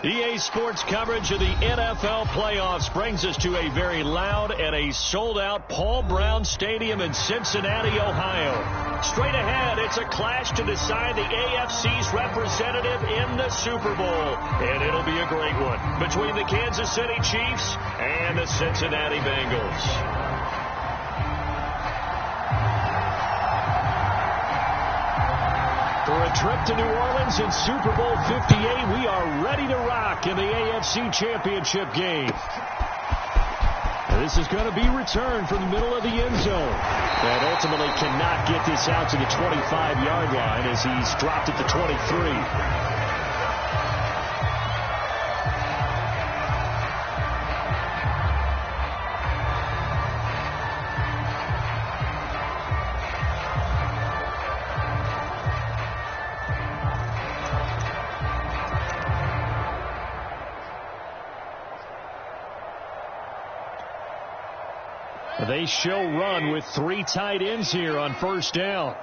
EA Sports coverage of the NFL playoffs brings us to a very loud and a sold-out Paul Brown Stadium in Cincinnati, Ohio. Straight ahead, it's a clash to decide the AFC's representative in the Super Bowl. And it'll be a great one between the Kansas City Chiefs and the Cincinnati Bengals. For a trip to New Orleans in Super Bowl 58, we are ready to rock in the AFC Championship game. This is going to be returned from the middle of the end zone. And ultimately cannot get this out to the 25-yard line as he's dropped at the 23. They show run with 3 tight ends here on first down.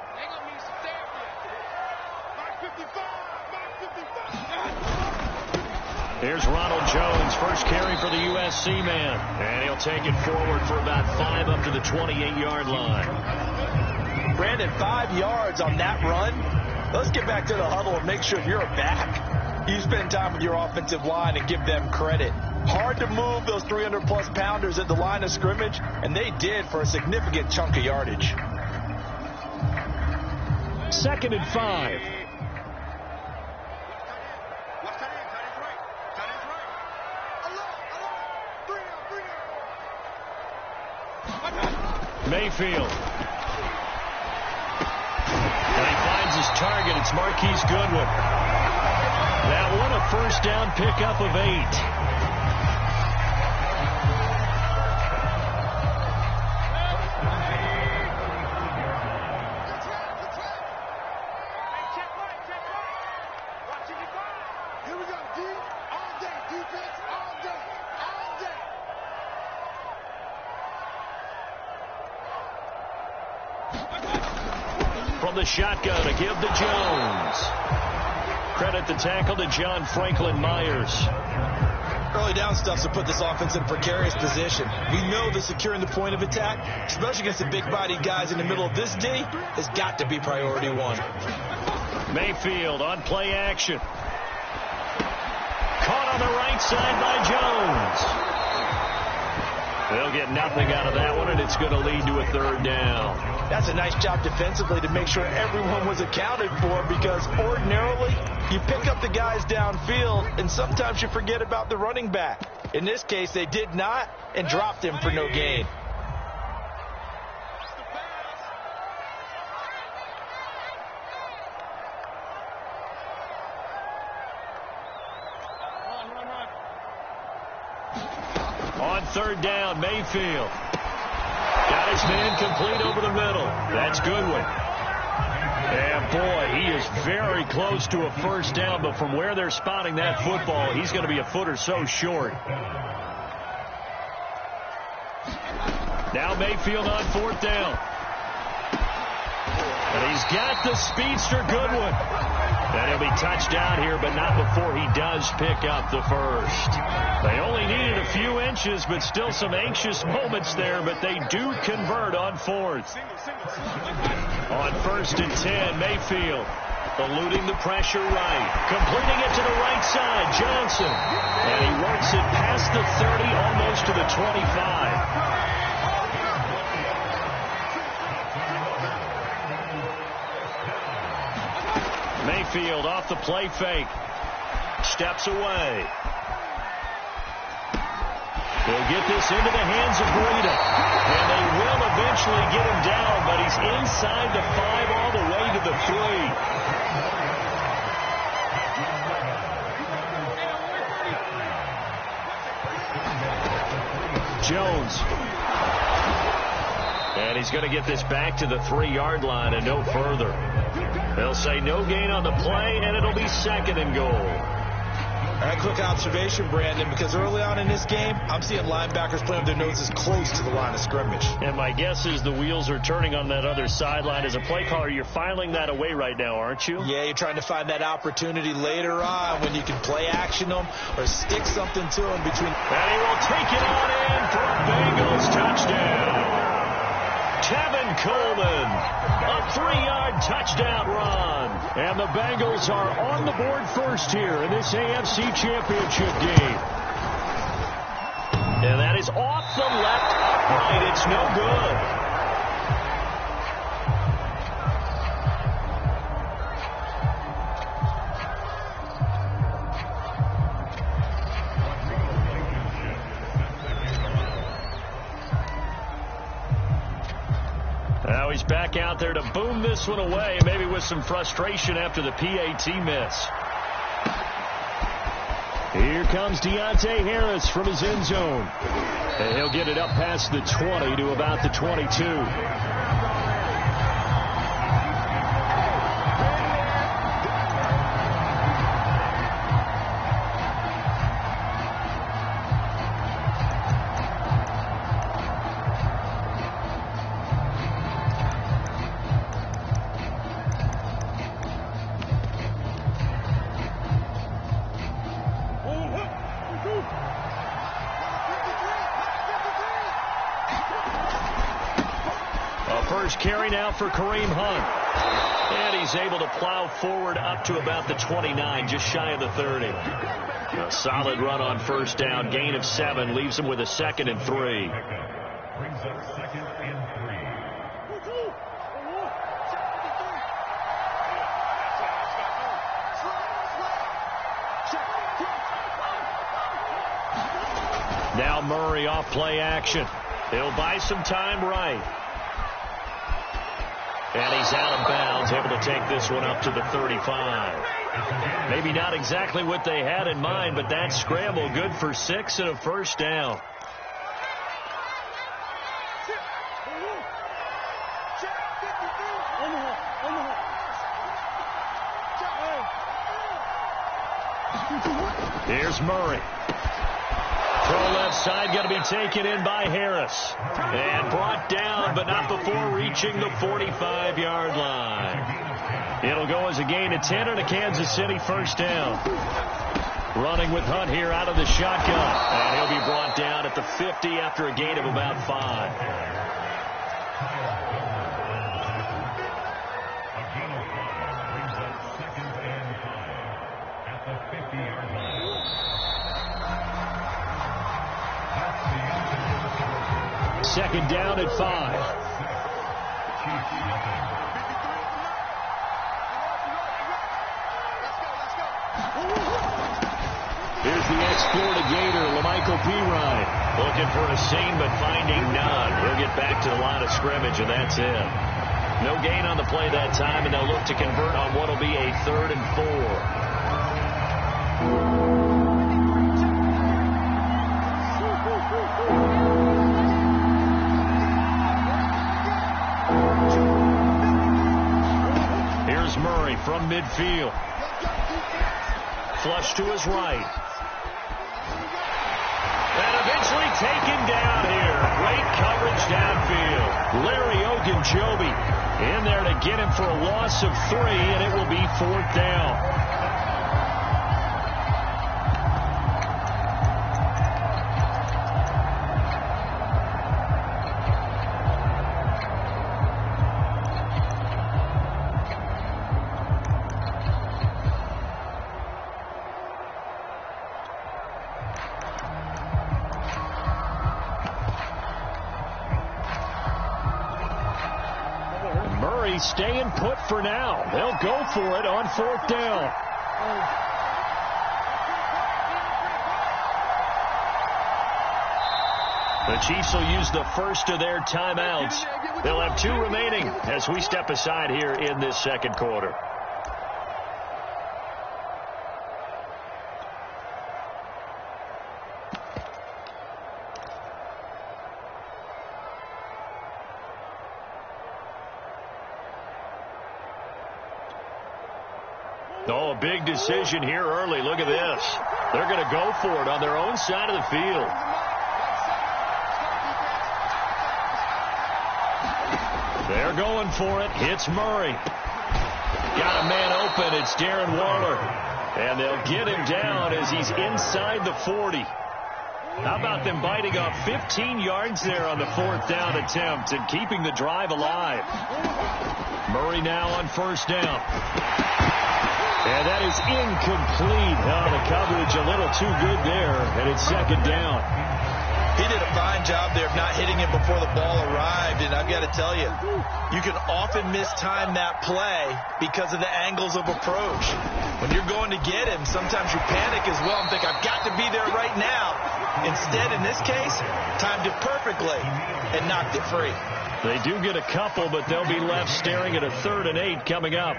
Here's Ronald Jones, first carry for the USC man. And he'll take it forward for about 5 up to the 28-yard line. Brandon, 5 yards on that run. Let's get back to the huddle and make sure if you're a back, you spend time with your offensive line and give them credit. Hard to move those 300-plus pounders at the line of scrimmage, and they did for a significant chunk of yardage. 2nd and 5. Mayfield. And he finds his target. It's Marquise Goodwin. That one a first down pickup of 8. The shotgun to give to Jones. Credit the tackle to John Franklin Myers. Early down stuff to put this offense in a precarious position. We know that securing the point of attack, especially against the big-bodied guys in the middle of this D, has got to be priority 1. Mayfield on play action. Caught on the right side by Jones. They'll get nothing out of that one, and it's going to lead to a 3rd down. That's a nice job defensively to make sure everyone was accounted for, because ordinarily you pick up the guys downfield and sometimes you forget about the running back. In this case, they did not and dropped him for no gain. On 3rd down, Mayfield. Got his man complete over the middle. That's Goodwin. And boy, he is very close to a first down, but from where they're spotting that football, he's going to be a foot or so short. Now Mayfield on 4th down. And he's got the speedster Goodwin. And he'll be touched down here, but not before he does pick up the first. They only needed a few inches, but still some anxious moments there, but they do convert on 4th. On 1st and 10, Mayfield eluding the pressure right. Completing it to the right side, Johnson. And he works it past the 30, almost to the 25. Mayfield off the play fake. Steps away. They'll get this into the hands of Breida. And they will eventually get him down, but he's inside the 5 all the way to the 3. Jones. And he's going to get this back to the 3-yard line and no further. They'll say no gain on the play, and it'll be 2nd and goal. A quick observation, Brandon, because early on in this game, I'm seeing linebackers playing with their noses close to the line of scrimmage. And my guess is the wheels are turning on that other sideline. As a play caller, you're filing that away right now, aren't you? Yeah, you're trying to find that opportunity later on when you can play action them or stick something to them between. And he will take it on in for a Bengals touchdown. Kevin Coleman, a 3-yard touchdown run. And the Bengals are on the board first here in this AFC Championship game. And that is off the left upright. It's no good. Now he's back out there to boom this one away, maybe with some frustration after the PAT miss. Here comes Deontay Harris from his end zone. And he'll get it up past the 20 to about the 22. First carry now for Kareem Hunt. And he's able to plow forward up to about the 29, just shy of the 30. A solid run on first down. Gain of 7 leaves him with a 2nd and 3. Brings up 2nd and 3. Now Murray off play action. He'll buy some time right. And he's out of bounds, able to take this one up to the 35. Maybe not exactly what they had in mind, but that scramble good for 6 and a first down. Here's Murray. Throw left side, going to be taken in by Harris. And brought down, but not before reaching the 45-yard line. It'll go as a gain of 10 and a Kansas City first down. Running with Hunt here out of the shotgun. And he'll be brought down at the 50 after a gain of about 5. Second down at 5. Here's the ex-Florida Gator, Lamichael Pirine. Looking for a seam, but finding none. He'll get back to the line of scrimmage, and that's it. No gain on the play that time, and they'll look to convert on what will be a 3rd and 4. Murray from midfield. Flush to his right. And eventually taken down here. Great coverage downfield. Larry Ogunjobi in there to get him for a loss of 3, and it will be 4th down. Staying put for now. They'll go for it on 4th down. The Chiefs will use the first of their timeouts. They'll have 2 remaining as we step aside here in this second quarter. Oh, a big decision here early. Look at this. They're going to go for it on their own side of the field. They're going for it. Hits Murray. Got a man open. It's Darren Waller. And they'll get him down as he's inside the 40. How about them biting off 15 yards there on the 4th down attempt and keeping the drive alive? Murray now on 1st down. And that is incomplete. Oh, the coverage a little too good there, and it's 2nd down. He did a fine job there of not hitting him before the ball arrived, and I've got to tell you, you can often mistime that play because of the angles of approach. When you're going to get him, sometimes you panic as well and think, I've got to be there right now. Instead, in this case, timed it perfectly and knocked it free. They do get a couple, but they'll be left staring at a 3rd and 8 coming up.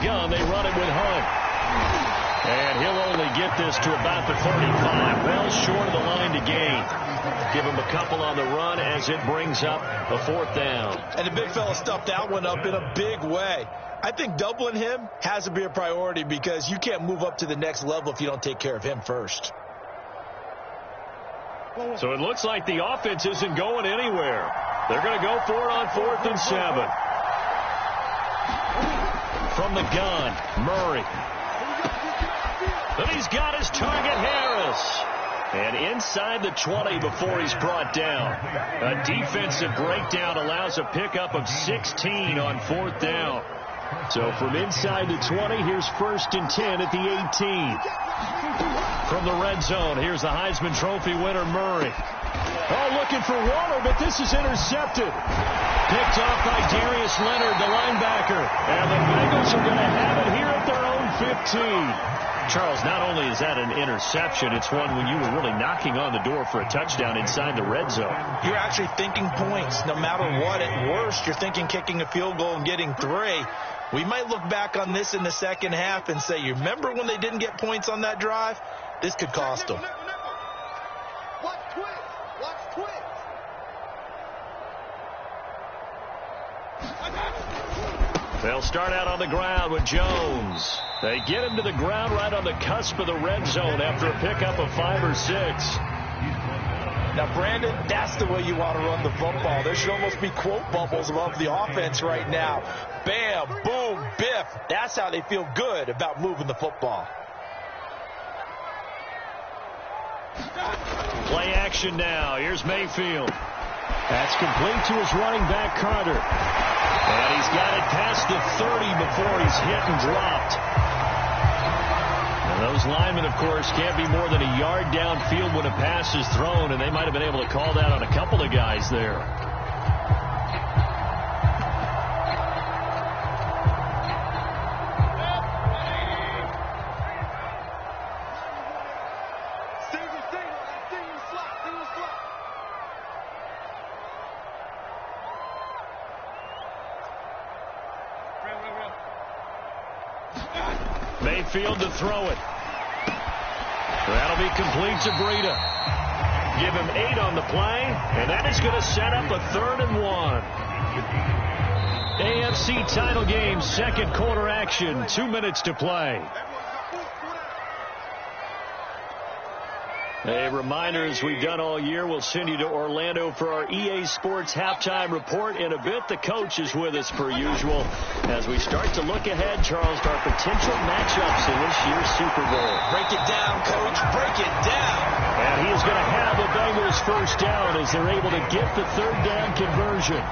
Gun, they run it with Hunt. And he'll only get this to about the 35. Well short of the line to gain. Give him a couple on the run as it brings up a 4th down. And the big fella stuffed that one up in a big way. I think doubling him has to be a priority because you can't move up to the next level if you don't take care of him first. So it looks like the offense isn't going anywhere. They're going to go for it on 4th and 7. From the gun, Murray. But he's got his target, Harris. And inside the 20 before he's brought down. A defensive breakdown allows a pickup of 16 on 4th down. So from inside the 20, here's 1st and 10 at the 18. From the red zone, here's the Heisman Trophy winner, Murray. Oh, looking for Waller, but this is intercepted. Picked off by Darius Leonard, the linebacker. And the Bengals are going to have it here at their own 15. Charles, not only is that an interception, it's one when you were really knocking on the door for a touchdown inside the red zone. You're actually thinking points. No matter what, at worst, you're thinking kicking a field goal and getting 3. We might look back on this in the second half and say, you remember when they didn't get points on that drive? This could cost them. Watch Twitch. They'll start out on the ground with Jones. They get him to the ground right on the cusp of the red zone after a pickup of 5 or 6. Now, Brandon, that's the way you want to run the football. There should almost be quote bubbles above the offense right now. Bam, boom, biff. That's how they feel good about moving the football. Play action now. Here's Mayfield. That's complete to his running back, Carter. And he's got it past the 30 before he's hit and dropped. And those linemen, of course, can't be more than a yard downfield when a pass is thrown, and they might have been able to call that on a couple of guys there. Mayfield to throw it. That'll be complete to Breida. Give him 8 on the play, and that is going to set up a 3rd and 1. AFC title game, 2nd quarter action, 2 minutes to play. A reminder, as we've done all year, we'll send you to Orlando for our EA Sports halftime report. In a bit, the coach is with us per usual as we start to look ahead, Charles, to our potential matchups in this year's Super Bowl. Break it down, Coach. Break it down. And he is going to have the Bengals 1st down as they're able to get the 3rd down conversion.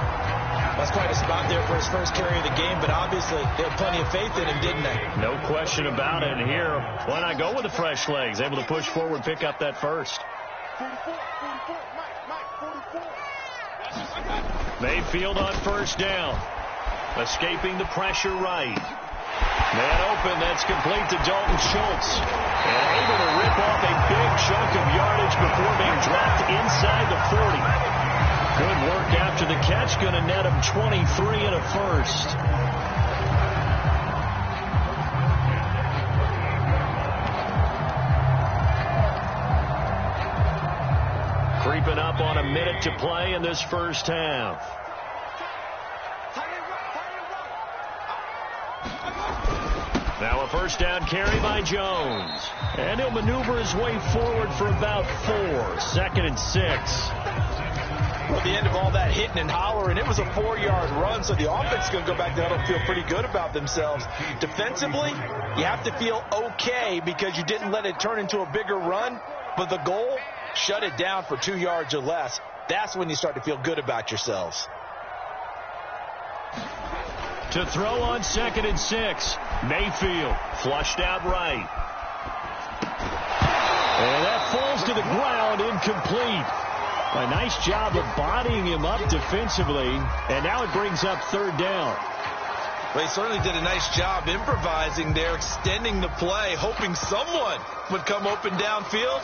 That's quite a spot there for his first carry of the game, but obviously they had plenty of faith in him, didn't they? No question about it. And here, why not go with the fresh legs? Able to push forward, pick up that first. 44, Mike, 44. Mayfield on 1st down. Escaping the pressure right. Man open, that's complete to Dalton Schultz. And able to rip off a big chunk of yardage before being dropped inside the 40. Good work after the catch. Going to net him 23 and a first. creeping up on a minute to play in this first half. Now a first down carry by Jones. And he'll maneuver his way forward for about 4. 2nd and 6. Well, at the end of all that hitting and hollering, it was a 4-yard run, so the offense is going to go back there and feel pretty good about themselves. Defensively, you have to feel okay because you didn't let it turn into a bigger run, but the goal, shut it down for 2 yards or less. That's when you start to feel good about yourselves. To throw on 2nd and 6. Mayfield flushed out right. And that falls to the ground, incomplete. A nice job of bodying him up defensively, and now it brings up 3rd down. Well, he certainly did a nice job improvising there, extending the play, hoping someone would come open downfield,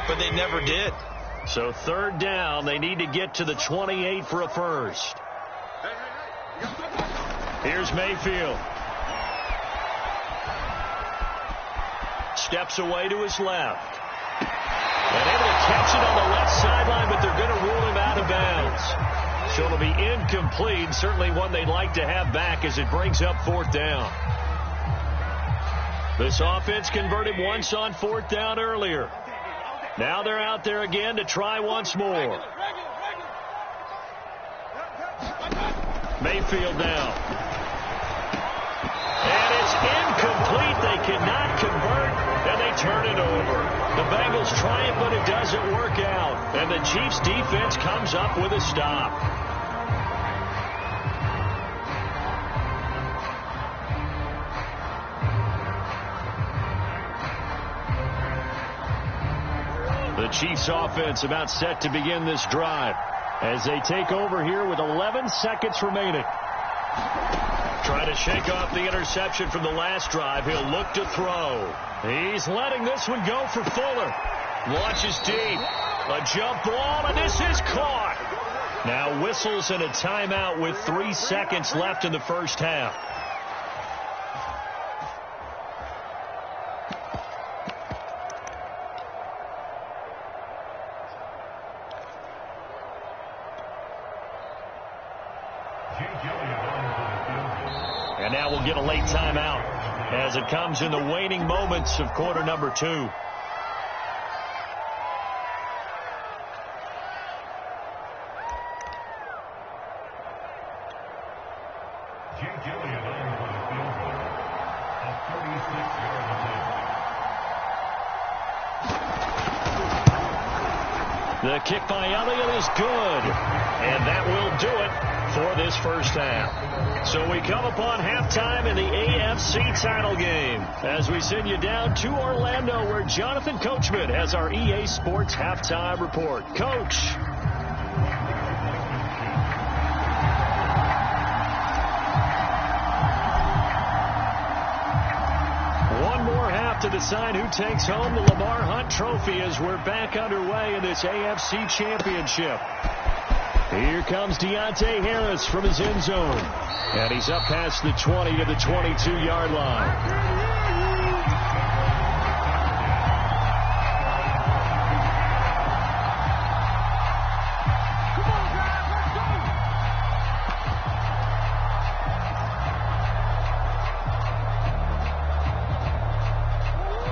but they never did. So 3rd down, they need to get to the 28 for a first. Here's Mayfield. Steps away to his left. And able to catch it on the left sideline, but they're going to rule him out of bounds. So it'll be incomplete. Certainly one they'd like to have back as it brings up 4th down. This offense converted once on 4th down earlier. Now they're out there again to try once more. Mayfield now. And it's incomplete. They cannot convert, and they turn it over. The Bengals try it, but it doesn't work out. And the Chiefs' defense comes up with a stop. The Chiefs' offense about set to begin this drive as they take over here with 11 seconds remaining. Trying to shake off the interception from the last drive. He'll look to throw. He's letting this one go for Fuller. Launches deep. A jump ball, and this is caught. Now whistles and a timeout with 3 seconds left in the first half. And now we'll get a late timeout as it comes in the waning moments of quarter number 2. The kick by Elliott is good, and that will do it for this first half. So we come upon halftime in the AFC title game as we send you down to Orlando where Jonathan Coachman has our EA Sports halftime report. Coach. One more half to decide who takes home the Lamar Hunt Trophy as we're back underway in this AFC Championship. Here comes Deontay Harris from his end zone. And he's up past the 20 to the 22-yard line.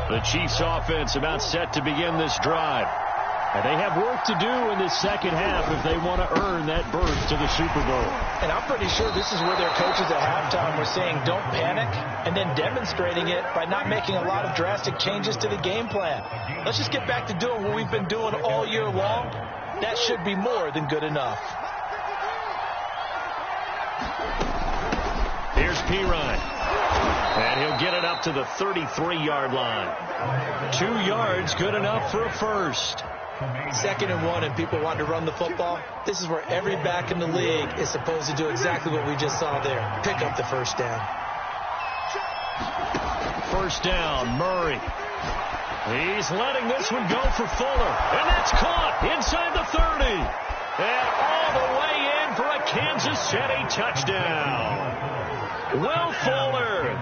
The Chiefs offense about set to begin this drive. And they have work to do in this second half if they want to earn that berth to the Super Bowl. And I'm pretty sure this is where their coaches at halftime were saying don't panic, and then demonstrating it by not making a lot of drastic changes to the game plan. Let's just get back to doing what we've been doing all year long. That should be more than good enough. Here's Pirine. And he'll get it up to the 33-yard line. 2 yards, good enough for a first. 2nd and 1 and people want to run the football. This is where every back in the league is supposed to do exactly what we just saw there. Pick up the first down. First down, Murray. He's letting this one go for Fuller. And that's caught inside the 30. And all the way in for a Kansas City touchdown. Will Fuller,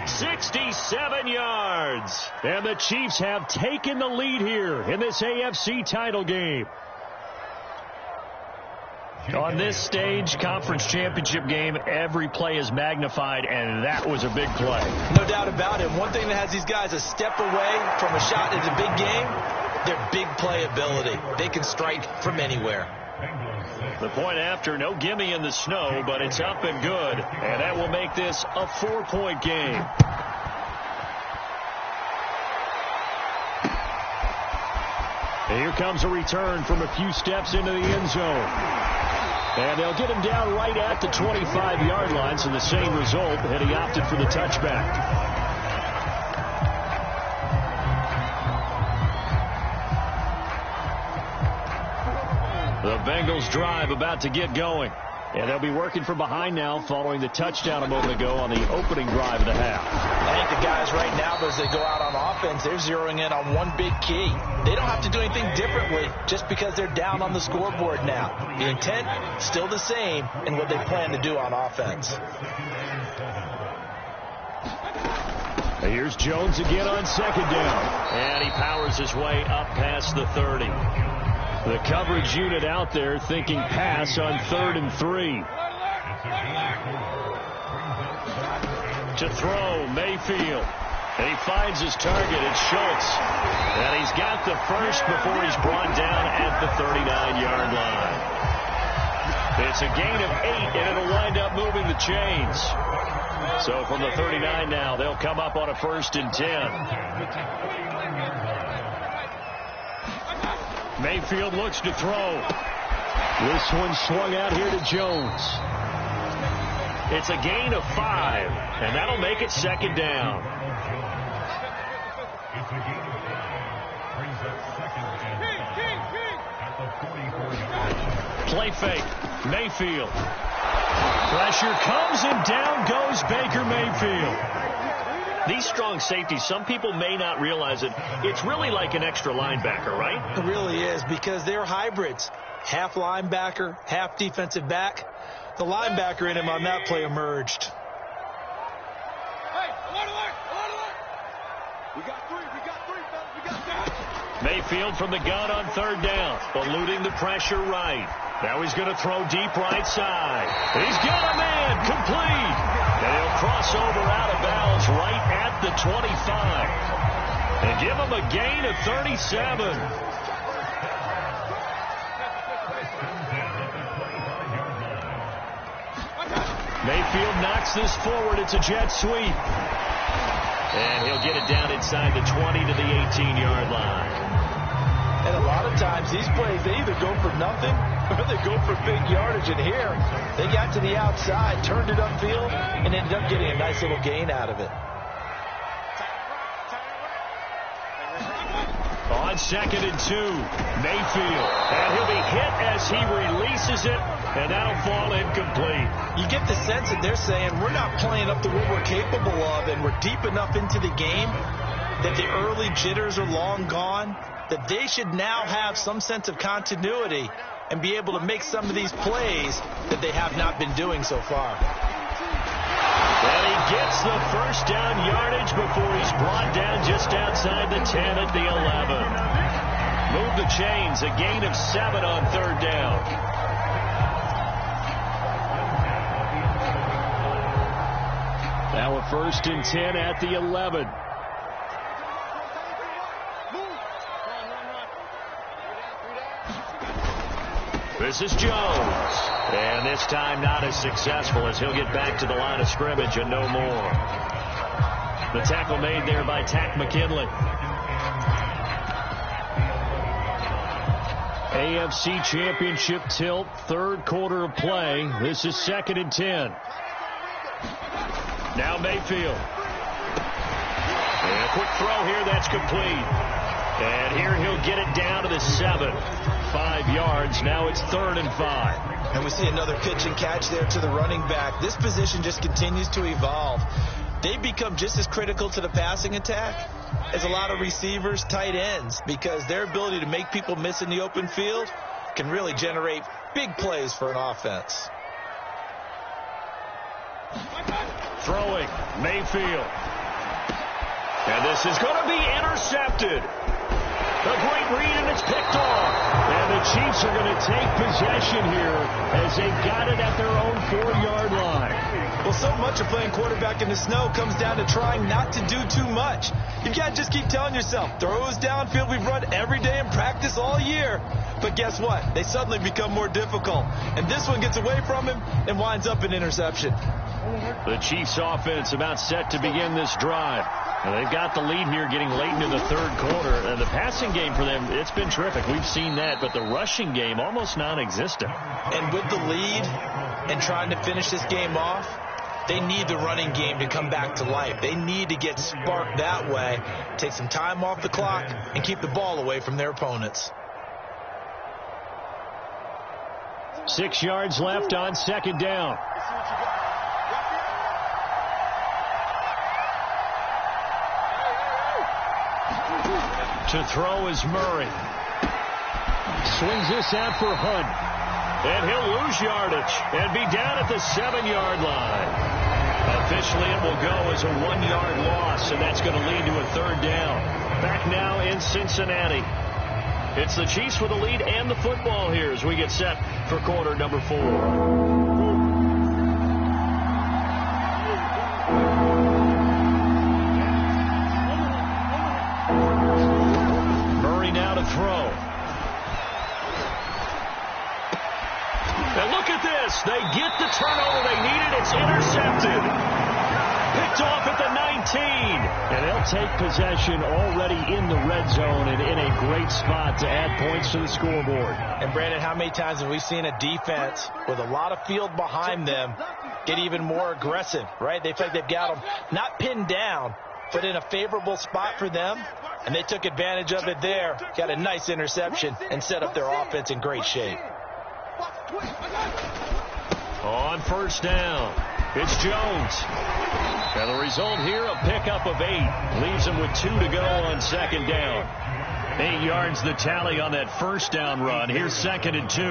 67 yards. And the Chiefs have taken the lead here in this AFC title game. On this stage, conference championship game, every play is magnified, and that was a big play. No doubt about it. One thing that has these guys a step away from a shot in the big game, their big play ability. They can strike from anywhere. The point after, no gimme in the snow, but it's up and good, and that will make this a 4-point game. Here comes a return from a few steps into the end zone. And they'll get him down right at the 25-yard line, so the same result, and he opted for the touchback. The Bengals drive about to get going. And they'll be working from behind now following the touchdown a moment ago on the opening drive of the half. I think the guys right now, as they go out on offense, they're zeroing in on one big key. They don't have to do anything differently just because they're down on the scoreboard now. The intent, still the same in what they plan to do on offense. Here's Jones again on second down. And he powers his way up past the 30. The coverage unit out there thinking pass on 3rd and 3. To throw, Mayfield. And he finds his target. It's Schultz. And he's got the first before he's brought down at the 39-yard line. It's a gain of 8, and it'll wind up moving the chains. So from the 39 now, they'll come up on a 1st and 10. Mayfield looks to throw. This one swung out here to Jones. It's a gain of 5, and that'll make it 2nd down. Play fake. Mayfield. Pressure comes, and down goes Baker Mayfield. These strong safeties, some people may not realize it. It's really like an extra linebacker, right? It really is, because they're hybrids. Half linebacker, half defensive back. The linebacker in him on that play emerged. Hey, alert. We got three, fellas. We got 3. Mayfield from the gun on 3rd down, eluding the pressure right. Now he's going to throw deep right side. He's got a man, complete. And he'll cross over out of bounds right at the 25. And give him a gain of 37. Mayfield knocks this forward. It's a jet sweep. And he'll get it down inside the 20 to the 18-yard line. And a lot of times, these plays, they either go for nothing or they go for big yardage. And here, they got to the outside, turned it upfield, and ended up getting a nice little gain out of it. On 2nd and 2, Mayfield. And he'll be hit as he releases it, and that'll fall incomplete. You get the sense that they're saying, we're not playing up to what we're capable of, and we're deep enough into the game that the early jitters are long gone, that they should now have some sense of continuity and be able to make some of these plays that they have not been doing so far. And he gets the 1st down yardage before he's brought down just outside the 10 at the 11. Move the chains, a gain of 7 on 3rd down. Now a 1st and 10 at the 11. This is Jones. And this time not as successful as he'll get back to the line of scrimmage and no more. The tackle made there by Tack McKinley. AFC Championship tilt, 3rd quarter of play. This is 2nd and 10. Now Mayfield. And a quick throw here, that's complete. And here he'll get it down to the 7. 5 yards. Now it's 3rd and 5. And we see another pitch and catch there to the running back. This position just continues to evolve. They become just as critical to the passing attack as a lot of receivers, tight ends, because their ability to make people miss in the open field can really generate big plays for an offense. Throwing, Mayfield. And this is going to be intercepted. A great read, and it's picked off. And the Chiefs are going to take possession here as they've got it at their own 4-yard line. Well, so much of playing quarterback in the snow comes down to trying not to do too much. You've got to just keep telling yourself, throws downfield we've run every day in practice all year. But guess what? They suddenly become more difficult. And this one gets away from him and winds up an interception. The Chiefs offense about set to begin this drive. Now, they've got the lead here getting late into the third quarter. And the passing game for them, it's been terrific. We've seen that. But the rushing game, almost non-existent. And with the lead and trying to finish this game off, they need the running game to come back to life. They need to get sparked that way, take some time off the clock, and keep the ball away from their opponents. 6 yards left on second down. To throw is Murray. Swings this out for Hunt. And he'll lose yardage and be down at the 7-yard line. Officially, it will go as a 1-yard loss, and that's going to lead to a third down. Back now in Cincinnati. It's the Chiefs with the lead and the football here as we get set for quarter number 4. Murray now to throw. And look at this. They get the turnover they needed. It's intercepted. Picked off at the 19. And they'll take possession already in the red zone and in a great spot to add points to the scoreboard. And, Brandon, how many times have we seen a defense with a lot of field behind them get even more aggressive, right? They feel like they've got them not pinned down, but in a favorable spot for them. And they took advantage of it there. Got a nice interception and set up their offense in great shape. On first down, it's Jones. And the result here, a pickup of 8. Leaves him with 2 to go on second down. 8 yards the tally on that first down run. Here's second and 2.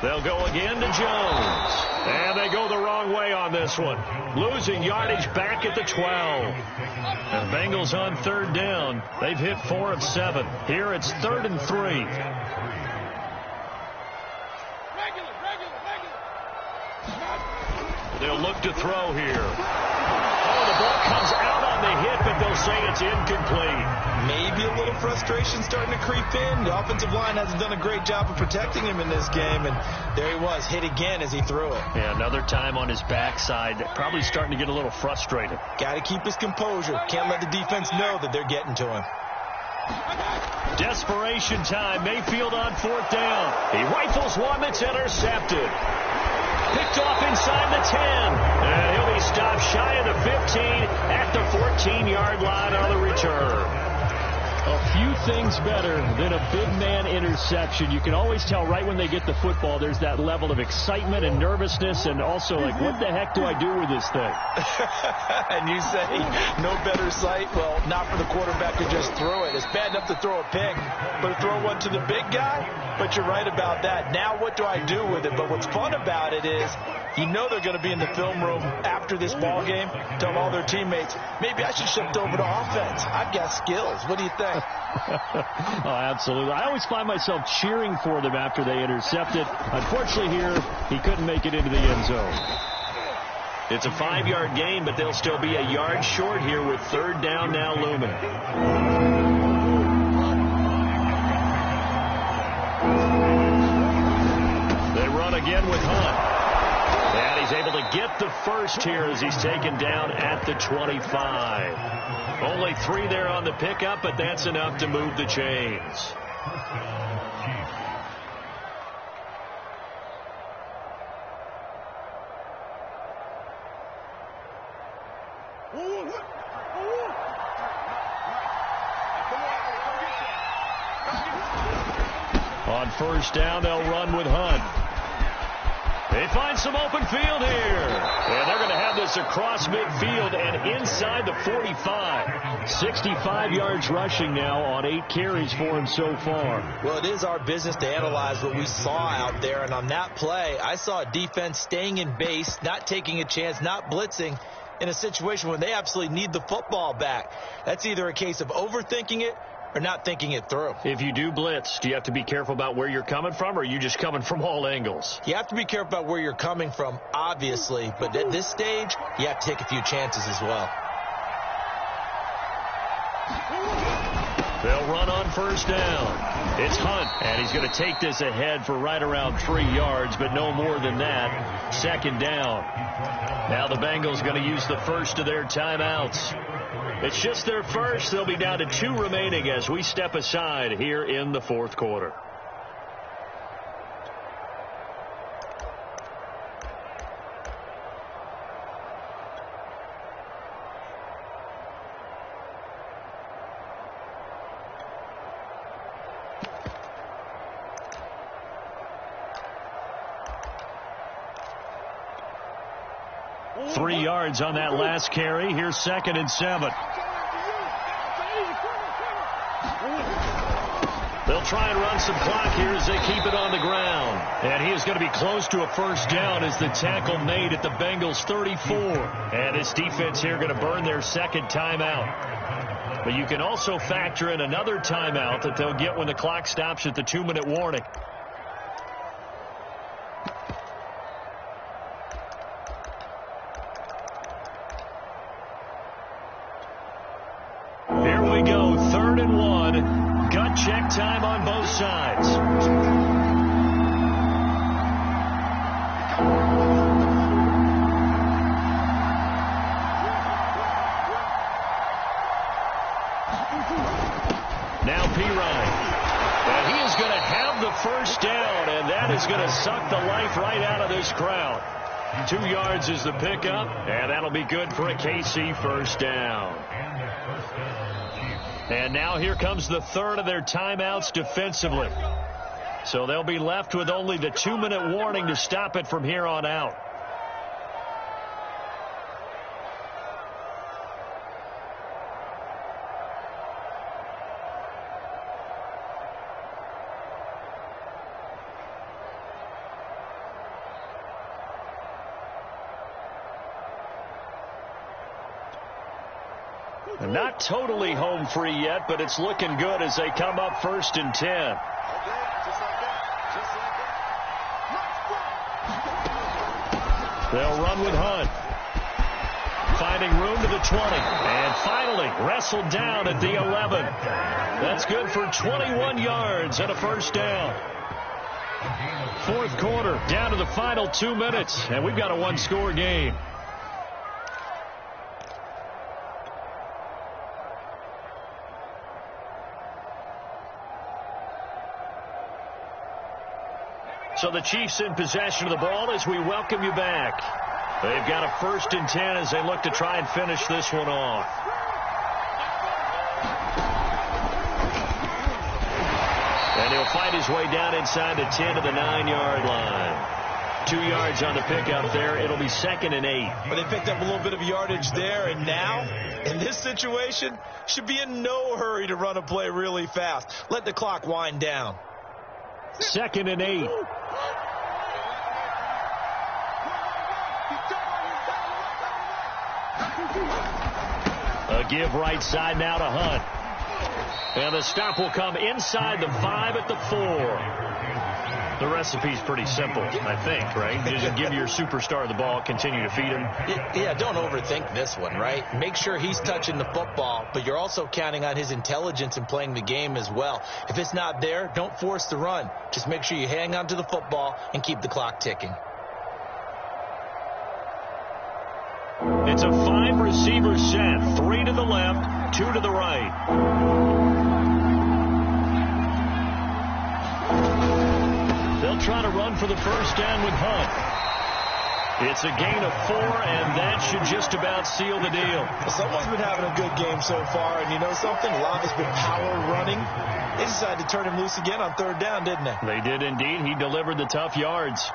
They'll go again to Jones. And they go the wrong way on this one. Losing yardage back at the 12. And Bengals on third down. They've hit 4 of 7. Here it's 3rd and 3. They'll look to throw here. Oh, the ball comes out on the hit, but they'll say it's incomplete. Maybe a little frustration starting to creep in. The offensive line hasn't done a great job of protecting him in this game, and there he was, hit again as he threw it. Yeah, another time on his backside, probably starting to get a little frustrated. Got to keep his composure. Can't let the defense know that they're getting to him. Desperation time. Mayfield on 4th down. He rifles one that's intercepted. Picked off inside the 10. And he'll be stopped shy of the 15 at the 14-yard line on the return. A few things better than a big man interception. You can always tell right when they get the football, there's that level of excitement and nervousness, and also like, what the heck do I do with this thing? And you say, no better sight? Well, not for the quarterback to just throw it. It's bad enough to throw a pick, but to throw one to the big guy? But you're right about that. Now what do I do with it? But what's fun about it is, you know they're going to be in the film room after this ball game, tell all their teammates, maybe I should shift over to offense. I've got skills. What do you think? Oh, absolutely. I always find myself cheering for them after they intercept it. Unfortunately here, he couldn't make it into the end zone. It's a 5-yard gain, but they'll still be a yard short here with 3rd down now looming. They run again with Hunt. And he's able to get the first here as he's taken down at the 25. Only 3 there on the pickup, but that's enough to move the chains. On first down, they'll run with Hunt. They find some open field here. And they're going to have this across midfield and inside the 45. 65 yards rushing now on 8 carries for him so far. Well, it is our business to analyze what we saw out there. And on that play, I saw a defense staying in base, not taking a chance, not blitzing, in a situation when they absolutely need the football back. That's either a case of overthinking it or not thinking it through. If you do blitz, do you have to be careful about where you're coming from, or are you just coming from all angles? You have to be careful about where you're coming from, obviously, but at this stage, you have to take a few chances as well. They'll run on first down. It's Hunt, and he's going to take this ahead for right around 3 yards, but no more than that. Second down. Now the Bengals going to use the first of their timeouts. It's just their first. They'll be down to 2 remaining as we step aside here in the fourth quarter. Three yards on that last carry. Here's 2nd and 7. They'll try and run some clock here as they keep it on the ground. And he is going to be close to a first down as the tackle made at the Bengals 34. And this defense here going to burn their second timeout. But you can also factor in another timeout that they'll get when the clock stops at the 2-minute warning. Here we go, 3rd and 1. Gut check time on both sides. Now Pirine. And he is going to have the first down, and that is going to suck the life right out of this crowd. 2 yards is the pickup, and that'll be good for a KC first down. And now here comes the 3rd of their timeouts defensively. So they'll be left with only the 2-minute warning to stop it from here on out. Not totally home free yet, but it's looking good as they come up 1st and 10. They'll run with Hunt. Finding room to the 20. And finally wrestled down at the 11. That's good for 21 yards and a first down. Fourth quarter, down to the final 2 minutes, and we've got a one-score game. So the Chiefs in possession of the ball as we welcome you back. They've got a 1st and 10 as they look to try and finish this one off. And he'll fight his way down inside the 10 to the 9-yard line. 2 yards on the pickup there. It'll be 2nd and 8. But they picked up a little bit of yardage there, and now, in this situation, should be in no hurry to run a play really fast. Let the clock wind down. 2nd and 8. A give right side now to Hunt. And the stop will come inside the 5 at the 4. The recipe's pretty simple, I think, right? Just give your superstar the ball, continue to feed him. Yeah, don't overthink this one, right? Make sure he's touching the football, but you're also counting on his intelligence in playing the game as well. If it's not there, don't force the run. Just make sure you hang on to the football and keep the clock ticking. It's a 5-receiver set. 3 to the left, 2 to the right. They'll try to run for the first down with Hunt. It's a gain of 4, and that should just about seal the deal. Someone's been having a good game so far, and you know something? A lot of it's been power running. They decided to turn him loose again on 3rd down, didn't they? They did indeed. He delivered the tough yards.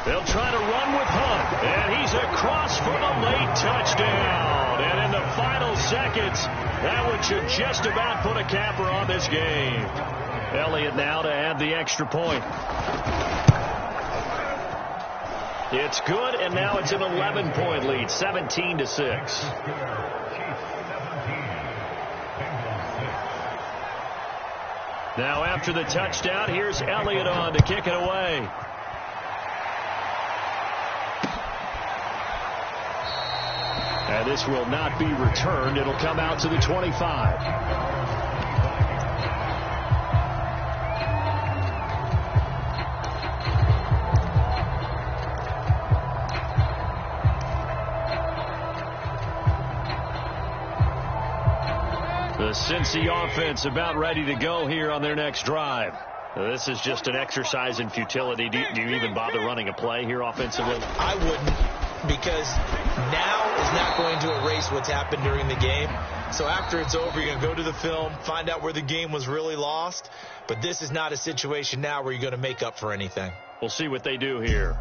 They'll try to run with Hunt, and he's across for the late touchdown. And seconds. That one should just about put a capper on this game. Elliott now to add the extra point. It's good, and now it's an 11-point lead, 17-6. Now after the touchdown, here's Elliott on to kick it away. And this will not be returned. It'll come out to the 25. The Cincy offense about ready to go here on their next drive. This is just an exercise in futility. Do you even bother running a play here offensively? I wouldn't, because now is not going to erase what's happened during the game. So after it's over, you're going to go to the film, find out where the game was really lost. But this is not a situation now where you're going to make up for anything. We'll see what they do here.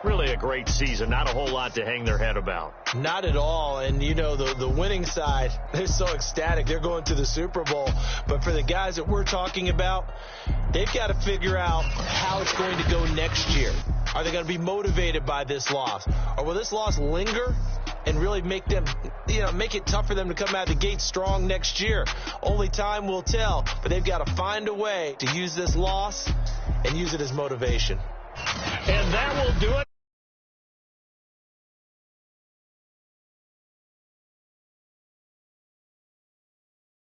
Really a great season. Not a whole lot to hang their head about. Not at all. And, you know, the winning side, they're so ecstatic. They're going to the Super Bowl. But for the guys that we're talking about, they've got to figure out how it's going to go next year. Are they going to be motivated by this loss? Or will this loss linger and really make them, make it tough for them to come out of the gate strong next year? Only time will tell. But they've got to find a way to use this loss and use it as motivation. And that will do it.